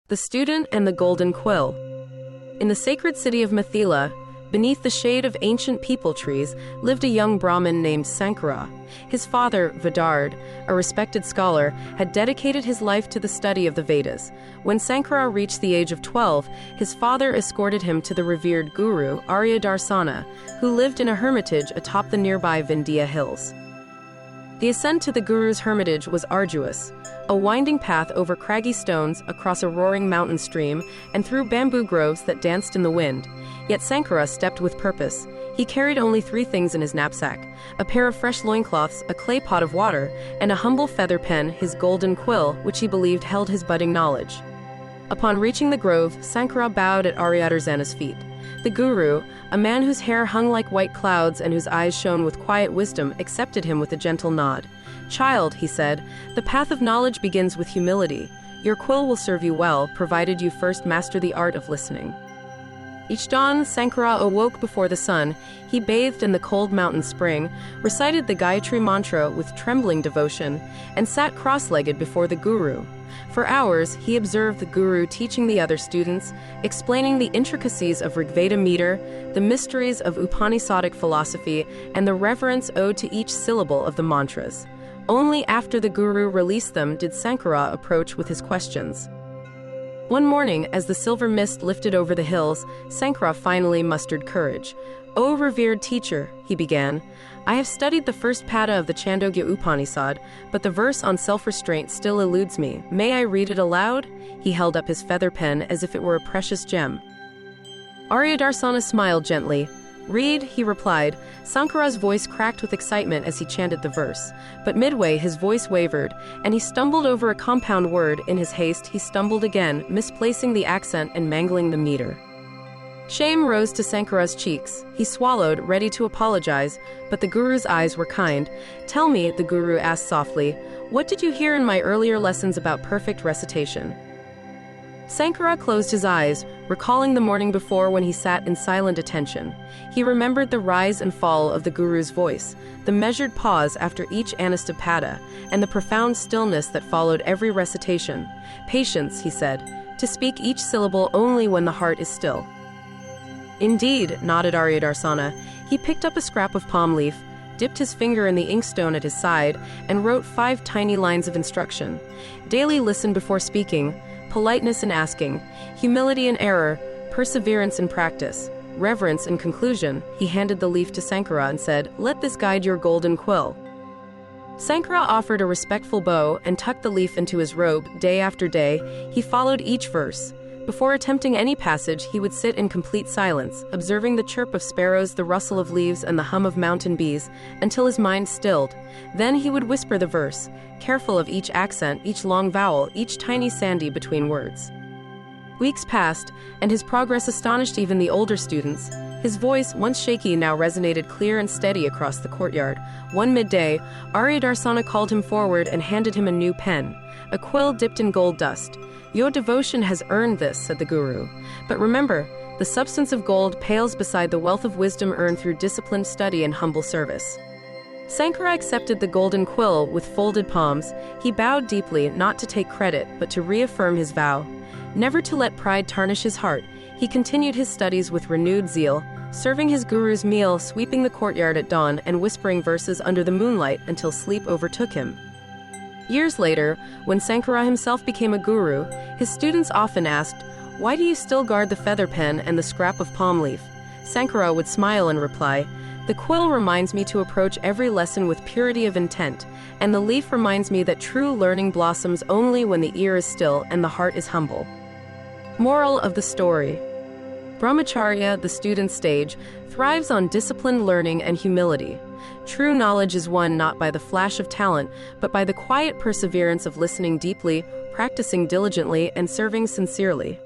The Student and the Golden Quill. In the sacred city of Mithilā, beneath the shade of ancient peepal trees, lived a young Brahmin named Ṣaṅkara. His father, Vedaḥṛd, a respected scholar, had dedicated his life to the study of the Vedas. When Ṣaṅkara reached the age of 12, his father escorted him to the revered guru, Āryadarśana, who lived in a hermitage atop the nearby Vindhya Hills. The ascent to the guru's hermitage was arduous, a winding path over craggy stones, across a roaring mountain stream, and through bamboo groves that danced in the wind. Yet Ṣaṅkara stepped with purpose. He carried only 3 things in his knapsack: a pair of fresh loincloths, a clay pot of water, and a humble feather pen, his golden quill, which he believed held his budding knowledge. Upon reaching the grove, Ṣaṅkara bowed at Āryadarśana's feet. The guru, a man whose hair hung like white clouds and whose eyes shone with quiet wisdom, accepted him with a gentle nod. "Child," he said, "the path of knowledge begins with humility. Your quill will serve you well, provided you first master the art of listening." Each dawn, Ṣaṅkara awoke before the sun. He bathed in the cold mountain spring, recited the Gayatri mantra with trembling devotion, and sat cross-legged before the guru. For hours, he observed the guru teaching the other students, explaining the intricacies of Rigveda meter, the mysteries of Upanishadic philosophy, and the reverence owed to each syllable of the mantras. Only after the guru released them did Ṣaṅkara approach with his questions. One morning, as the silver mist lifted over the hills, Ṣaṅkara finally mustered courage. "O revered teacher," he began, "I have studied the first pada of the Chandogya Upanishad, but the verse on self-restraint still eludes me. May I read it aloud?" He held up his feather pen as if it were a precious gem. Āryadarśana smiled gently. "Read," he replied. Ṣaṅkara's voice cracked with excitement as he chanted the verse. But midway his voice wavered, and he stumbled over a compound word. In his haste, he stumbled again, misplacing the accent and mangling the meter. Shame rose to Ṣaṅkara's cheeks. He swallowed, ready to apologize, but the guru's eyes were kind. "Tell me," the guru asked softly, "what did you hear in my earlier lessons about perfect recitation?" Ṣaṅkara closed his eyes, recalling the morning before when he sat in silent attention. He remembered the rise and fall of the guru's voice, the measured pause after each anastapada, and the profound stillness that followed every recitation. "Patience," he said, "to speak each syllable only when the heart is still." "Indeed," nodded Āryadarśana. He picked up a scrap of palm leaf, dipped his finger in the inkstone at his side, and wrote 5 tiny lines of instruction. "Daily listen before speaking, politeness in asking, humility in error, perseverance in practice, reverence in conclusion." He handed the leaf to Ṣaṅkara and said, "Let this guide your golden quill." Ṣaṅkara offered a respectful bow and tucked the leaf into his robe. Day after day, he followed each verse. Before attempting any passage, he would sit in complete silence, observing the chirp of sparrows, the rustle of leaves, and the hum of mountain bees, until his mind stilled. Then he would whisper the verse, careful of each accent, each long vowel, each tiny sandy between words. Weeks passed, and his progress astonished even the older students. His voice, once shaky, now resonated clear and steady across the courtyard. One midday, Āryadarśana called him forward and handed him a new pen, a quill dipped in gold dust. "Your devotion has earned this," said the guru. "But remember, the substance of gold pales beside the wealth of wisdom earned through disciplined study and humble service." Ṣaṅkara accepted the golden quill with folded palms. He bowed deeply, not to take credit, but to reaffirm his vow. Never to let pride tarnish his heart, he continued his studies with renewed zeal, serving his guru's meal, sweeping the courtyard at dawn, and whispering verses under the moonlight until sleep overtook him. Years later, when Ṣaṅkara himself became a guru, his students often asked, "Why do you still guard the feather pen and the scrap of palm leaf?" Ṣaṅkara would smile and reply, "The quill reminds me to approach every lesson with purity of intent, and the leaf reminds me that true learning blossoms only when the ear is still and the heart is humble." Moral of the story: Brahmacharya, the student stage, thrives on disciplined learning and humility. True knowledge is won not by the flash of talent, but by the quiet perseverance of listening deeply, practicing diligently, and serving sincerely.